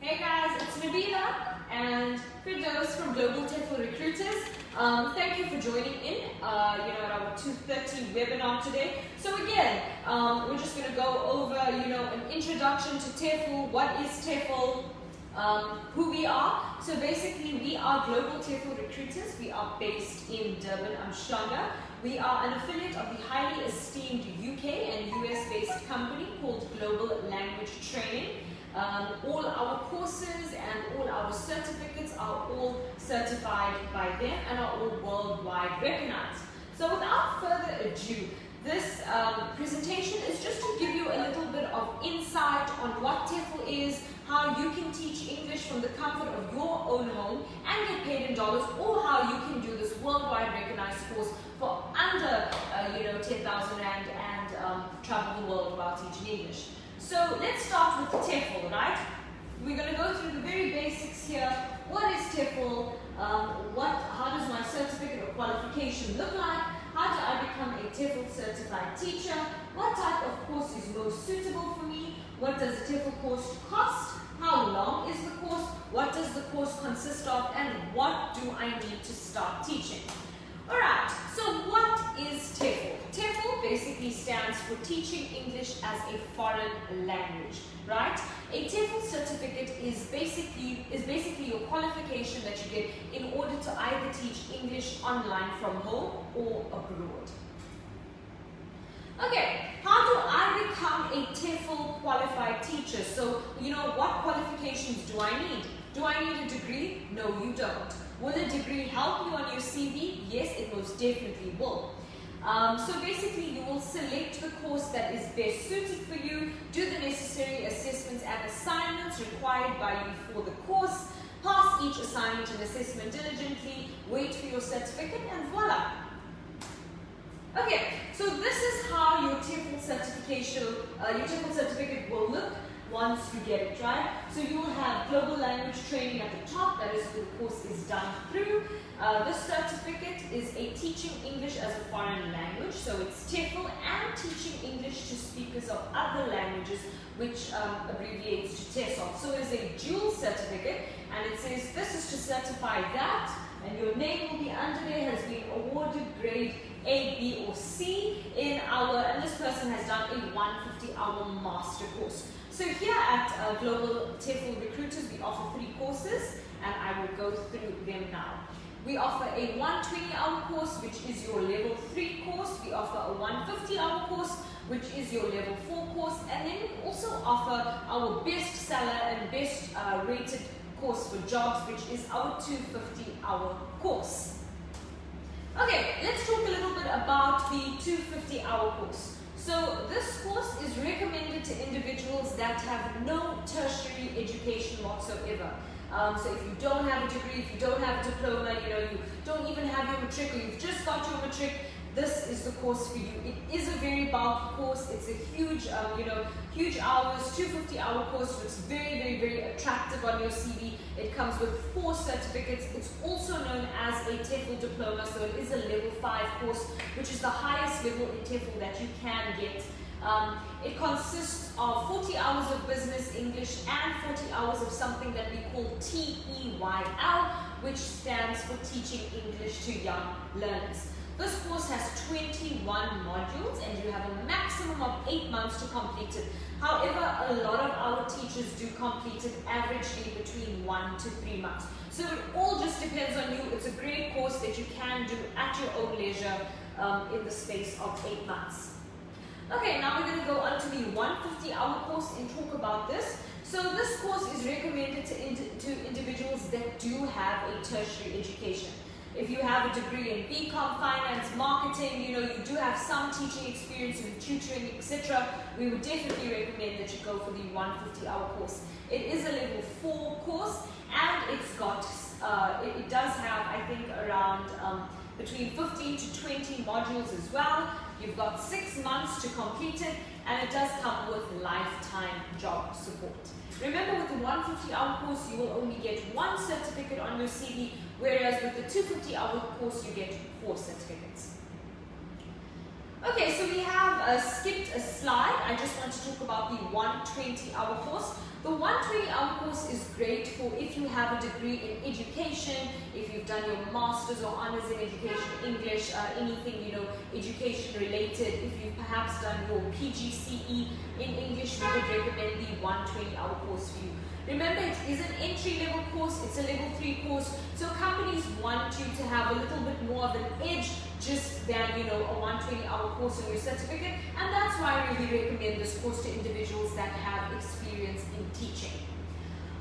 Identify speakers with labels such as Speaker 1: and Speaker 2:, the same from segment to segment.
Speaker 1: Hey guys, it's Nabila and Firdaus from Global TEFL Recruiters. Thank you for joining in at our 2:30 webinar today. So again, we're just going to go over an introduction to TEFL. What is TEFL? Who we are. So basically, we are Global TEFL Recruiters. We are based in Durban, Umhlanga. We are an affiliate of the highly esteemed UK and US based company called Global Language Training. All our courses and all our certificates are all certified by them and are all worldwide recognized. So without further ado, this presentation is just to give you a little bit of insight on what TEFL is, how you can teach English from the comfort of your own home and get paid in dollars, or how you can do this worldwide recognized course for under 10,000 Rand and travel the world while teaching English. So let's start with the TEFL, right? We're going to go through the very basics here. What is TEFL? How does my certificate or qualification look like? How do I become a TEFL certified teacher? What type of course is most suitable for me? What does a TEFL course cost? How long is the course? What does the course consist of? And what do I need to start teaching? Alright, so what is TEFL? TEFL basically stands for Teaching English as a Foreign Language, right? A TEFL certificate is basically your qualification that you get in order to either teach English online from home or abroad. Okay, how do I become a TEFL qualified teacher? So, what qualifications do I need? Do I need a degree? No, you don't. Will a degree help you on your CV? Yes, it most definitely will. So basically, you will select the course that is best suited for you, do the necessary assessments and assignments required by you for the course, pass each assignment and assessment diligently, wait for your certificate, and voila. Okay, so this is how your TEFL certificate will look once you get it, right? So you will have global language training at the top, that is who the course is done through. This certificate is a teaching English as a foreign language, so it's TEFL and teaching English to speakers of other languages, which abbreviates to TESOL. So it is a dual certificate, and it says this is to certify that, and your name will be under there, has been awarded grade A, B, or C and this person has done a 150-hour master course. So here at Global TEFL Recruiters, we offer 3 courses, and I will go through them now. We offer a 120-hour course, which is your level 3 course. We offer a 150-hour course, which is your level 4 course. And then we also offer our best seller and best rated course for jobs, which is our 250-hour course. Okay, let's talk a little bit about the 250-hour course. So this course is recommended to individuals that have no tertiary education whatsoever. So if you don't have a degree, if you don't have a diploma, you don't even have your matric, or you've just got your matric, this is the course for you. It is a very bulky course. It's a huge, huge hours, 250-hour course. So it's very, very, very attractive on your CV. It comes with 4 certificates. It's also known as a TEFL diploma, so it is a level 5 course, which is the highest level in TEFL that you can get. It consists of 40 hours of business English and 40 hours of something that we call TEYL, which stands for Teaching English to Young Learners. This course has 21 modules and you have a maximum of 8 months to complete it. However, a lot of our teachers do complete it averagely between 1 to 3 months. So it all just depends on you. It's a great course that you can do at your own leisure in the space of 8 months. Okay, now we're going to go on to the 150-hour course and talk about this. So this course is recommended to individuals that do have a tertiary education. If you have a degree in BCom, finance, marketing, you do have some teaching experience in tutoring, etc., we would definitely recommend that you go for the 150-hour course. It is a level 4 course, and it does have, I think, around between 15 to 20 modules as well. You've got 6 months to complete it, and it does come with lifetime job support. Remember, with the 150-hour course, you will only get 1 certificate on your CV, whereas with the 250-hour course, you get 4 certificates. Okay, so we have skipped a slide. I just want to talk about the 120-hour course. The 120-hour course is great for if you have a degree in education, if you've done your master's or honors in education, English, anything, you know, education related. If you've perhaps done your PGCE in English, we would recommend the 120-hour course for you. Remember, it is an entry-level course, it's a level 3 course, so companies want you to have a little bit more of an edge just than, you know, a 120-hour course on your certificate, and that's why we recommend this course to individuals that have experience in teaching.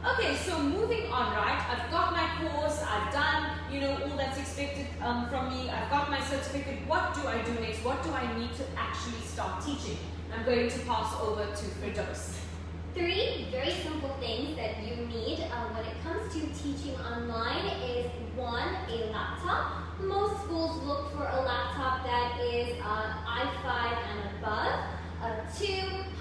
Speaker 1: Okay, so moving on, right? I've got my course, I've done, you know, all that's expected from me, I've got my certificate. What do I do next? What do I need to actually start teaching? I'm going to pass over to Firdaus.
Speaker 2: 3 very simple things that you need when it comes to teaching online is 1, a laptop. Most schools look for a laptop that is i5 and above. 2,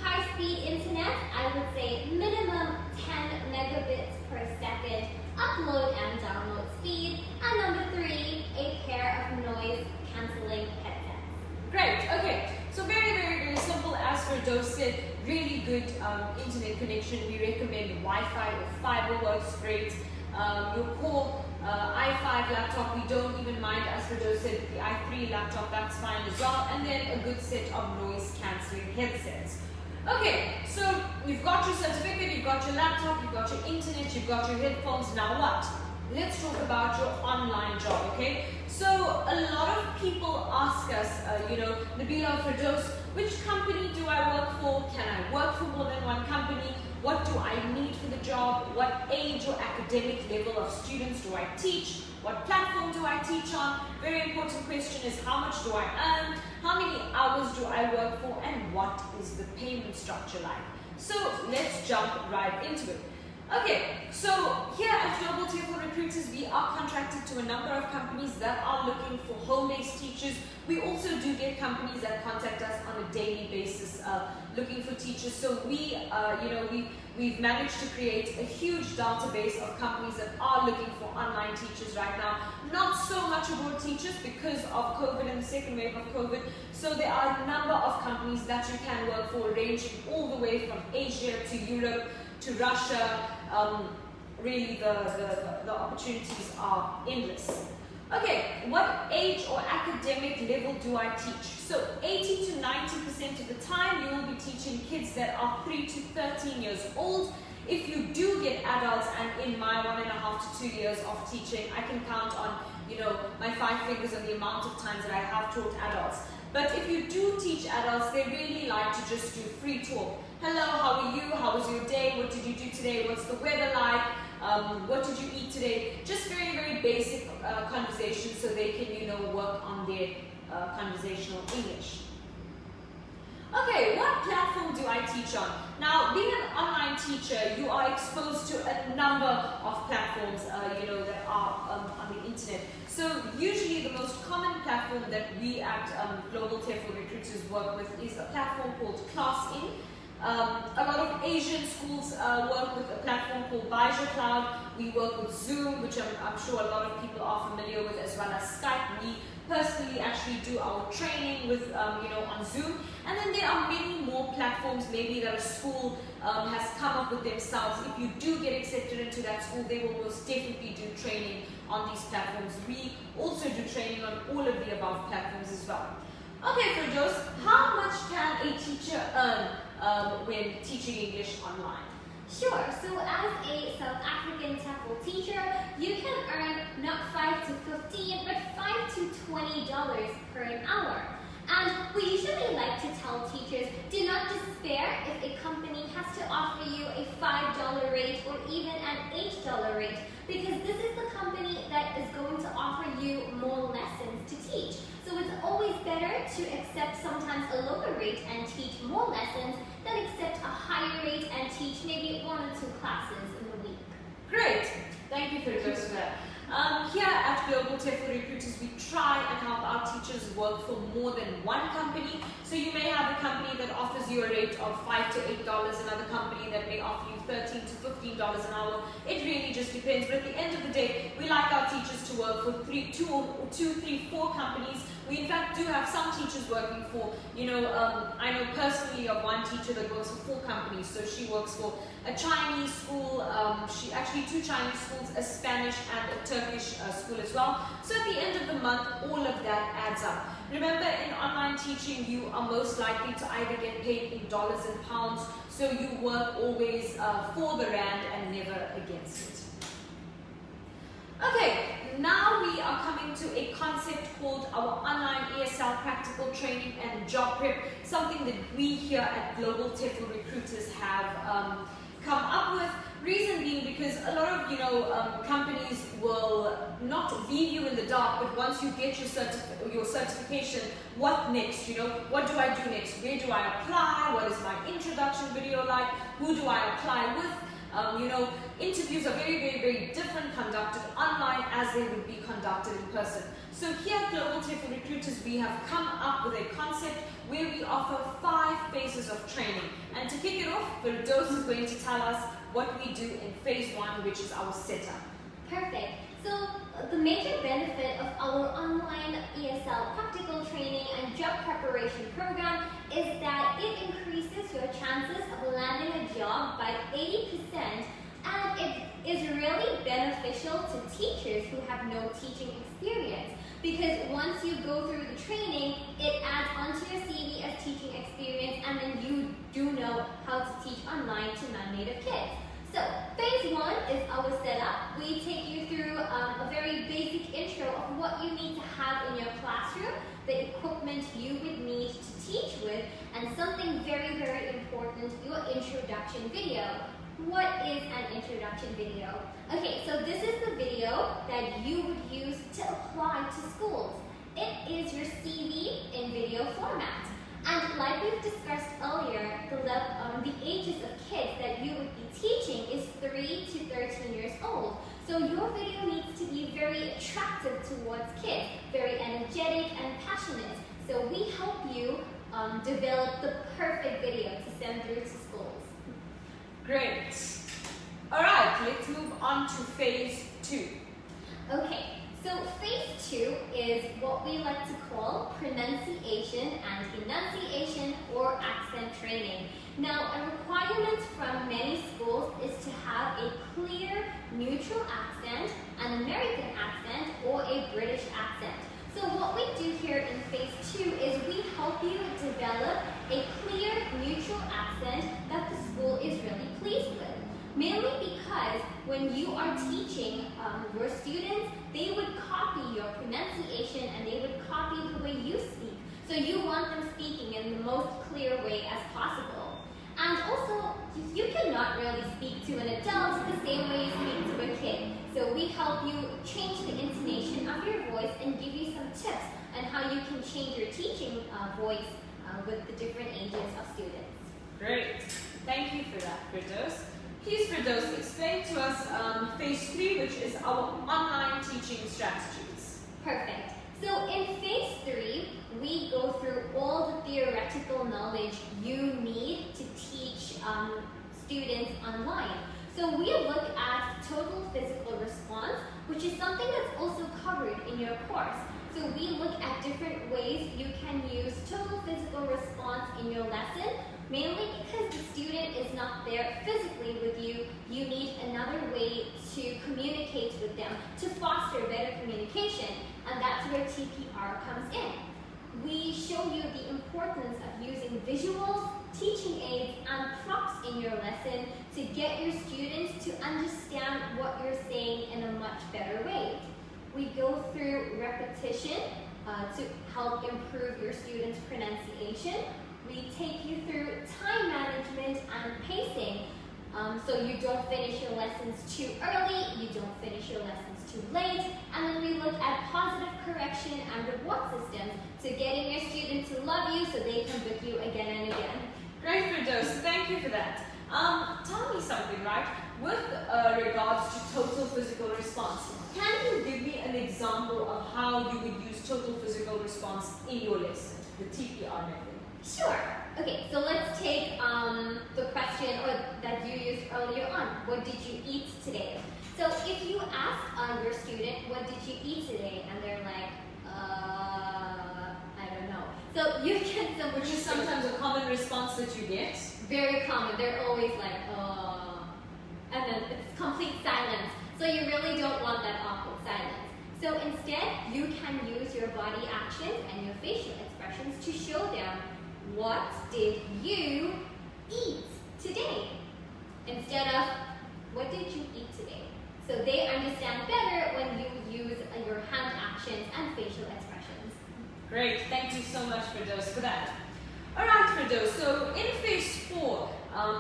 Speaker 2: high-speed internet. I would say minimum 10 megabits per second upload and download speed. And number 3, a pair of noise-canceling headsets.
Speaker 1: Great, okay. So very simple. As Firdaus said, really good internet connection. We recommend Wi-Fi or fiber works great. Your core i5 laptop, we don't even mind, as Firdaus said, the i3 laptop, that's fine as well. And then a good set of noise cancelling headsets. Okay, so you've got your certificate, you've got your laptop, you've got your internet, you've got your headphones. Now what? Let's talk about your online job, okay? So a lot of people ask us, you know, Nabila, Firdaus, which company do I work for? Can I work for more than one company? What do I need for the job? What age or academic level of students do I teach? What platform do I teach on? Very important question is how much do I earn? How many hours do I work for? And what is the payment structure like? So let's jump right into it. Okay, so here at Global TEFL Recruiters, we are contracted to a number of companies that are looking for home-based teachers. We also do get companies that contact us on a daily basis looking for teachers. So we, we've managed to create a huge database of companies that are looking for online teachers right now. Not so much abroad teachers because of COVID and the second wave of COVID. So there are a number of companies that you can work for, ranging all the way from Asia to Europe to Russia. Really the opportunities are endless. Okay, what age or academic level do I teach? So 80 to 90% of the time you will be teaching kids that are 3 to 13 years old. If you do get adults, and in my 1.5 to 2 years of teaching, I can count on, you know, my 5 fingers on the amount of times that I have taught adults. But if you do teach adults, they really like to just do free talk. Hello, how are you? How was your day? What did you do today? What's the weather like? What did you eat today? Just very basic conversations so they can, you know, work on their conversational English. Okay, what platform do I teach on? Now, being an online teacher, you are exposed to a number of platforms, you know, that are on the internet. So usually the most common platform that we at Global TEFL Recruiters work with is a platform called ClassIn. A lot of Asian schools work with a platform called Baija Cloud. We work with Zoom, which I'm sure a lot of people are familiar with, as well as Skype. We personally actually do our training with, you know, on Zoom. And then there are many more platforms maybe that a school has come up with themselves. If you do get accepted into that school, they will most definitely do training on these platforms. We also do training on all of the above platforms as well. Okay, Firdaus, how much can a teacher earn when teaching English online?
Speaker 2: Sure, so as a South African TEFL teacher, you can earn not 5 to 15, but $5 to $20 per an hour. And we usually like to tell teachers, do not despair if a company has to offer you a $5 rate or even an $8 rate, because this is the company that is going to offer you more lessons to teach. So it's always better to accept sometimes a lower rate and teach more lessons than accept a higher rate and teach maybe 1 or 2 classes in the week.
Speaker 1: Great, thank you Firdaus for that. Here at Global TEFL Recruiters, we try and help our teachers work for more than one company. So you may have a company that offers you a rate of $5 to $8, another company that may offer you $13 to $15 an hour. It really just depends. But at the end of the day, we like our teachers to work for 2, 3, 4 companies. We in fact do have some teachers working for, I know personally of one teacher that works for 4 companies. So she works for a Chinese school, actually 2 Chinese schools, a Spanish and a Turkish school as well. So at the end of the month, all of that adds up. Remember, in online teaching, you are most likely to either get paid in dollars and pounds, so you work always for the rand and never against it. Okay, now we are coming to a concept called our online ESL practical training and job prep, something that we here at Global TEFL Recruiters have come up with. Reason being because a lot of companies will not leave you in the dark, but once you get your certification, what next? What do I do next? Where do I apply? What is my introduction video like? Who do I apply with? Interviews are very, very, very different conducted online as they would be conducted in person. So here at Global TEFL Recruiters, we have come up with a concept where we offer 5 phases of training. And to kick it off, Firdaus is going to tell us what we do in phase 1, which is our setup.
Speaker 2: Perfect. So the major benefit of our online ESL practical training and job preparation program is that it increases your chances of landing a job by 80%, and it is really beneficial to teachers who have no teaching experience, because once you go through the training, it adds onto your CV as teaching experience, and then you do know how to teach online to non-native kids. So, phase 1 is our setup. We take you through a very basic intro of what you need to have in your classroom, the equipment you would need to teach with, and something very, very important, your introduction video. What is an introduction video? Okay, so this is the video that you would use to apply to schools. It is your CV in video format. And like we've discussed earlier, the ages of kids that you would be teaching is 3 to 13 years old. So your video needs to be very attractive towards kids, very energetic and passionate. So we help you develop the perfect video to send through to schools.
Speaker 1: Great. Alright, let's move on to phase 2.
Speaker 2: Okay. So phase 2 is what we like to call pronunciation and enunciation or accent training. Now, a requirement from many schools is to have a clear, neutral accent, an American accent, or a British accent. So what we do here in phase 2 is we help you develop a clear, neutral accent that the school is really pleased with. Mainly because when you are teaching your students, they would copy your pronunciation and they would copy the way you speak. So you want them speaking in the most clear way as possible. And also, you cannot really speak to an adult the same way you speak to a kid. So we help you change the intonation of your voice and give you some tips on how you can change your teaching voice with the different ages of students.
Speaker 1: Great. Thank you for that, Firdaus. Please, Firdaus, explain to us phase 3, which is our online teaching strategies.
Speaker 2: Perfect. So in phase 3, we go through all the theoretical knowledge you need to teach students online. So we look at total physical response, which is something that's also covered in your course. So we look at different ways you can use total physical response in your lesson. Mainly because the student is not there physically with you, you need another way to communicate with them, to foster better communication, and that's where TPR comes in. We show you the importance of using visuals, teaching aids, and props in your lesson to get your students to understand what you're saying in a much better way. We go through repetition to help improve your students' pronunciation. We take you through time management and pacing, so you don't finish your lessons too early, you don't finish your lessons too late, and then we look at positive correction and reward systems to getting your students to love you so they can book you again and again.
Speaker 1: Great, Firdaus. Thank you for that. Tell me something, right? With regards to total physical response, can you give me an example of how you would use total physical response in your lesson, the TPR method?
Speaker 2: Sure. Okay, so let's take the question that you used earlier on. What did you eat today? So if you ask your student, what did you eat today? And they're like, So you can simply...
Speaker 1: Which is sometimes a common response that you get.
Speaker 2: Very common. They're always like, and then it's complete silence. So you really don't want that awkward silence. So instead, you can use your body actions and your facial expressions to show them, what did you eat today? Instead of, what did you eat today? So they understand better when you use your hand actions and facial expressions.
Speaker 1: Great, thank you so much, Firdaus, for that. Alright, Firdaus, so in phase 4,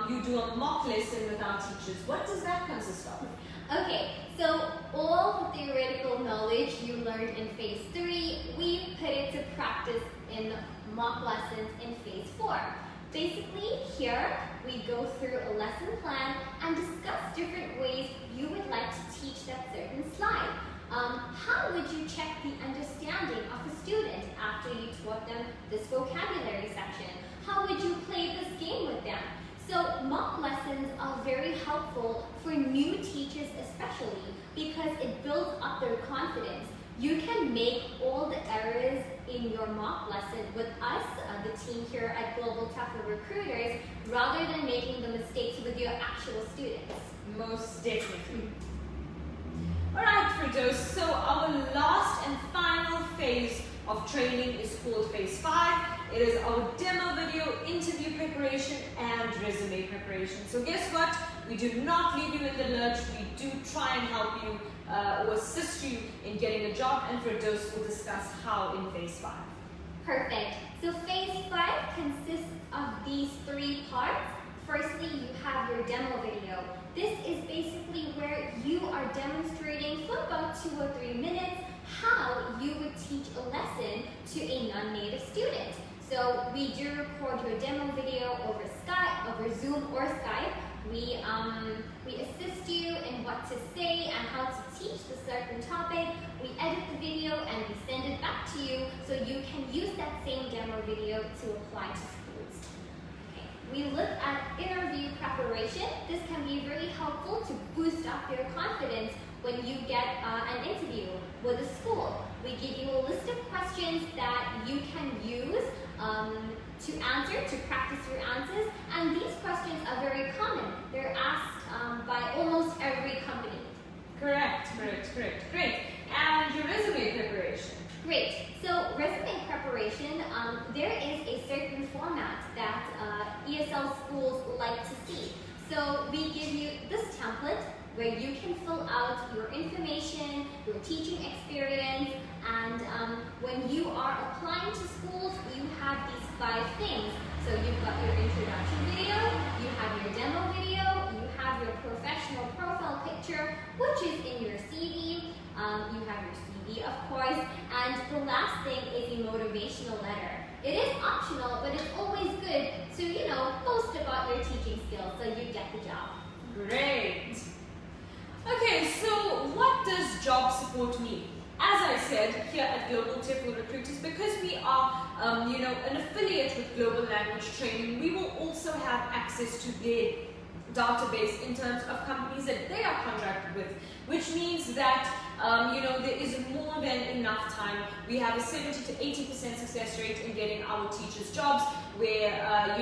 Speaker 1: you do a mock lesson with our teachers. What does that consist of?
Speaker 2: Okay, so all the theoretical knowledge you learned in phase 3, we put it to practice in mock lessons in phase 4. Basically, here we go through a lesson plan and discuss different ways you would like to teach that certain slide. How would you check the understanding of a student after you taught them this vocabulary section? How would you play this game with them? So mock lessons are very helpful for new teachers especially because it builds up their confidence. You can make all the errors in your mock lesson with us, the team here at Global TEFL Recruiters, rather than making the mistakes with your actual students.
Speaker 1: Most definitely. Alright, Firdaus, so our last and final phase of training is called phase 5. It is our demo video, interview preparation, and resume preparation. So guess what? We do not leave you in the lurch. We do try and help you or assist you in getting a job, and Firdaus will discuss how in phase 5.
Speaker 2: Perfect. So phase 5 consists of these 3 parts. Firstly, you have your demo video. This is basically where you are demonstrating for about 2 or 3 minutes how you would teach a lesson to a non-native student. So we do record your demo video over Skype, over Zoom or Skype. We assist you in what to say and how to teach the certain topic. We edit the video and we send it back to you so you can use that same demo video to apply to schools. Okay. We look at interview preparation. This can be very helpful to boost up your confidence when you get an interview with a school. We give you a list of questions that you can use to answer, to practice your answers, and these questions are very common. They're asked by almost every company.
Speaker 1: Correct. Great. And your resume preparation?
Speaker 2: Great. So resume preparation, there is a certain format that ESL schools like to see. So we give you this template where you can fill out your information, your teaching experience, and when you are applying to schools, you have these 5 things. So you've got your introduction video, you have your demo video, you have your professional profile picture, which is in your CV, you have your CV of course, and the last thing is a motivational letter. It is optional, but it's always good to, boast about your teaching skills so you get the job.
Speaker 1: Great. Okay, so what does job support mean? As I said, here at Global TEFL Recruiters, because we are, an affiliate with Global Language Training, we will also have access to their database in terms of companies that they are contracted with, which means that, there is more than enough time. We have a 70 to 80% success rate in getting our teachers jobs, where,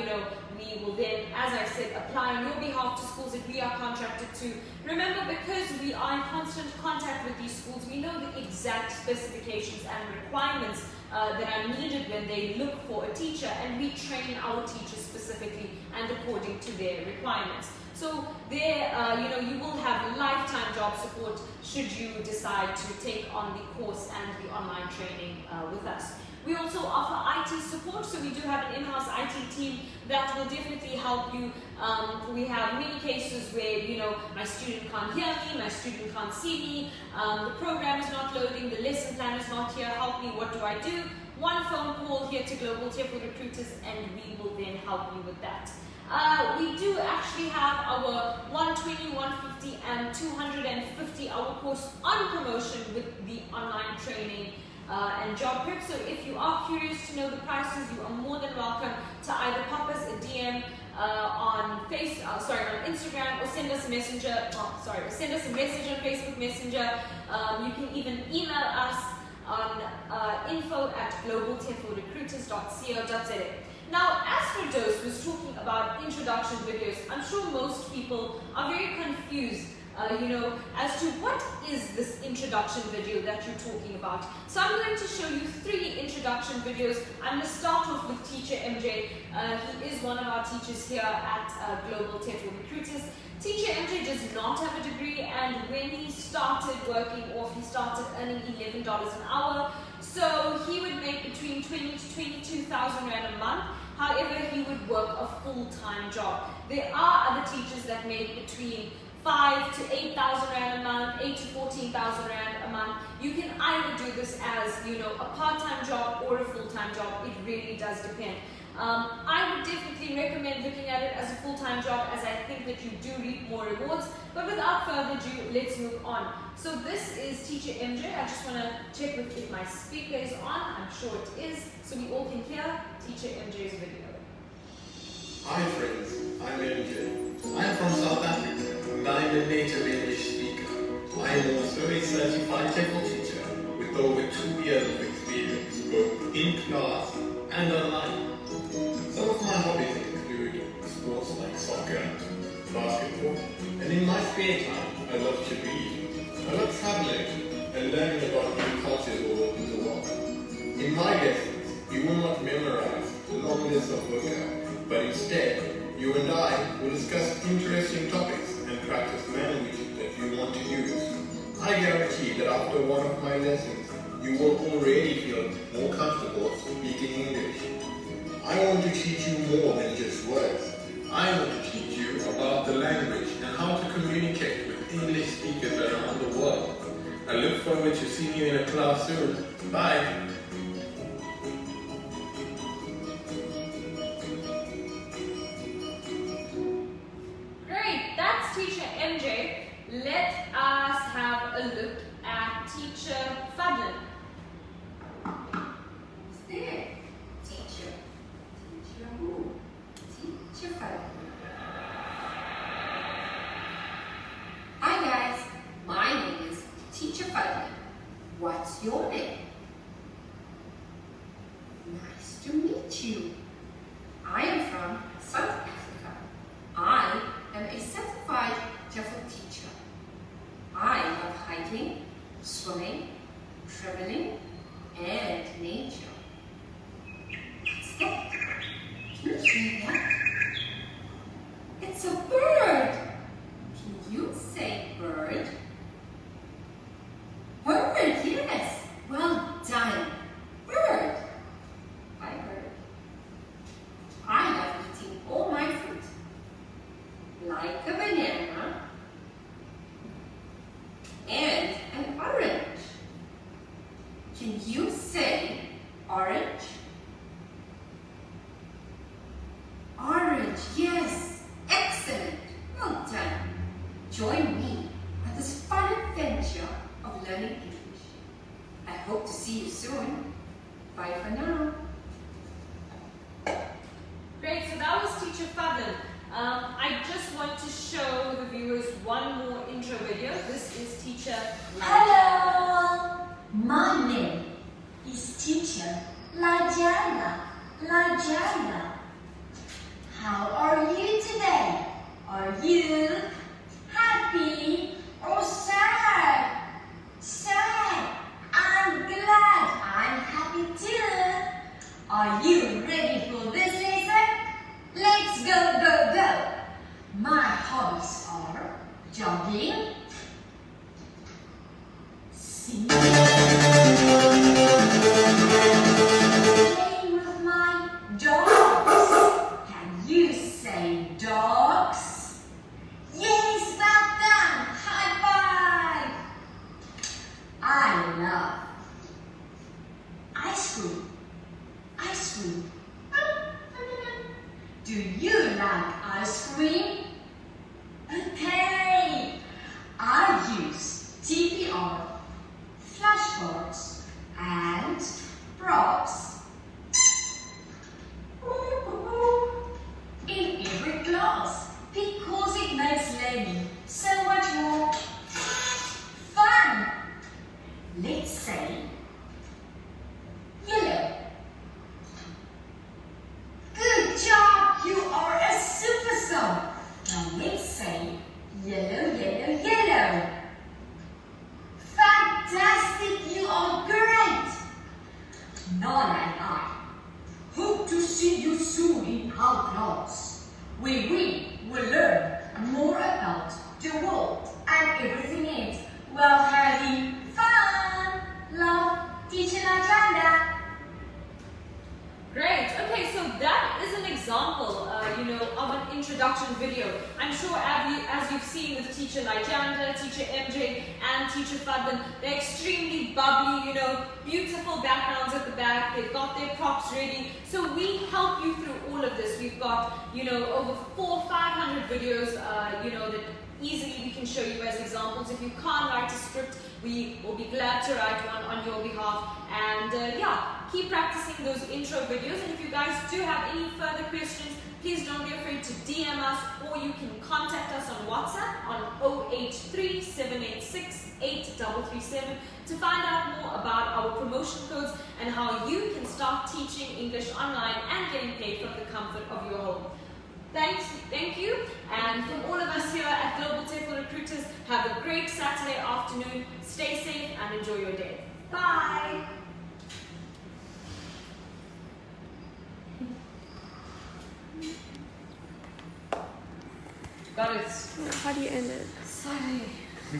Speaker 1: we will then, as I said, apply on your behalf to schools that we are contracted to. Remember, because we are in constant contact with these schools, we know the exact specifications and requirements that are needed when they look for a teacher, and we train our teachers specifically and according to their requirements. So there, you will have lifetime job support should you decide to take on the course and the online training with us. We also offer IT support, so we do have an in-house IT team that will definitely help you. We have many cases where, my student can't hear me, my student can't see me, the program is not loading, the lesson plan is not here, help me, what do I do? One phone call here to Global TEFL Recruiters and we will then help you with that. We do actually have our 120, 150 and 250 hour course on promotion with the online training and job prep. So if you are curious to know the prices, you are more than welcome to either pop us a DM on Instagram, or send us a messenger. Send us a message on Facebook Messenger. You can even email us on info@globalteflrecruiters.co.za. Now, as Firdaus was talking about introduction videos, I'm sure most people are very confused as to what is this introduction video that you're talking about. So I'm going to show you 3 introduction videos. I'm going to start off with Teacher MJ. He is one of our teachers here at Global TEFL Recruiters. Teacher MJ does not have a degree, and when he started working off, he started earning $11 an hour. So he would make between 20 to 22,000 Rand a month. However, he would work a full-time job. There are other teachers that make between 5 to 8,000 Rand a month, 8 to 14,000 Rand a month. You can either do this as, a part-time job or a full-time job. It really does depend. I would definitely recommend looking at it as a full-time job, as I think that you do reap more rewards. But without further ado, let's move on. So this is Teacher MJ. I just want to check if my speaker is on. I'm sure it is, so we all can hear Teacher MJ's video.
Speaker 3: Hi friends, I'm MJ. I'm from South Africa and I'm a native English speaker. I am also a certified TEFL teacher with over 2 years of experience both in class and online. Some of my hobbies include sports like soccer, basketball, and in my spare time I love to read. I love traveling and learning about new cultures all over the world. In my lessons, you will not memorize the long list of vocab, but instead, you and I will discuss interesting topics and practice language that you want to use. I guarantee that after one of my lessons, you will already feel more comfortable speaking English. I want to teach you more than just words. I want to teach you about the language and how to communicate with English speakers around the world. I look forward to seeing you in a class soon. Bye!
Speaker 1: Teacher MJ, let us have a look at Teacher Fabien.
Speaker 4: Who's there? Teacher. Teacher who? Teacher Fabien. Hi guys, my name is Teacher Fabien. What's your name? Nice to meet you. I am from South Africa. I am a certified TEFL teacher. I love hiking, swimming, traveling, and nature. What's that? Can you hear that? It's a bird! Can you say bird? Bird, yes! Well done! Bird! Hi, bird. I love eating all my fruit. Like a banana and an orange. Can you say orange? Orange, yes. Excellent. Well done. Join me at this fun adventure of learning English. I hope to see you soon. Bye for now.
Speaker 1: Great, so that was Teacher Fabien. I just want to show the viewers one more intro video. This is Teacher Lailani.
Speaker 5: Hello! My name is Teacher Lailani. How are you today? Are you happy or sad? Sad. I'm glad I'm happy too. Are you ready for this lesson? Let's go, go, go! My hobbies are jogging, singing, playing with my dogs. Can you say dogs? Yes, well done! High five! I love ice cream. Ice cream. Do you like ice cream? Okay,
Speaker 1: Teacher Lailani, Teacher MJ, and Teacher Fabien. They're extremely bubbly, you know, beautiful backgrounds at the back. They've got their props ready. So we help you through all of this. We've got, you know, over 400-500 videos, you know, that easily we can show you as examples. If you can't write a script, we will be glad to write one on your behalf. And yeah, keep practicing those intro videos. And if you guys do have any further questions, please don't be afraid to DM us, or you can contact us on WhatsApp on 083 786 8337 to find out more about our promotion codes and how you can start teaching English online and getting paid from the comfort of your home. Thank you, and from all of us here at Global TEFL Recruiters, have a great Saturday afternoon, stay safe and enjoy your day. Bye! Got it.
Speaker 6: How do you end it?
Speaker 1: Sorry.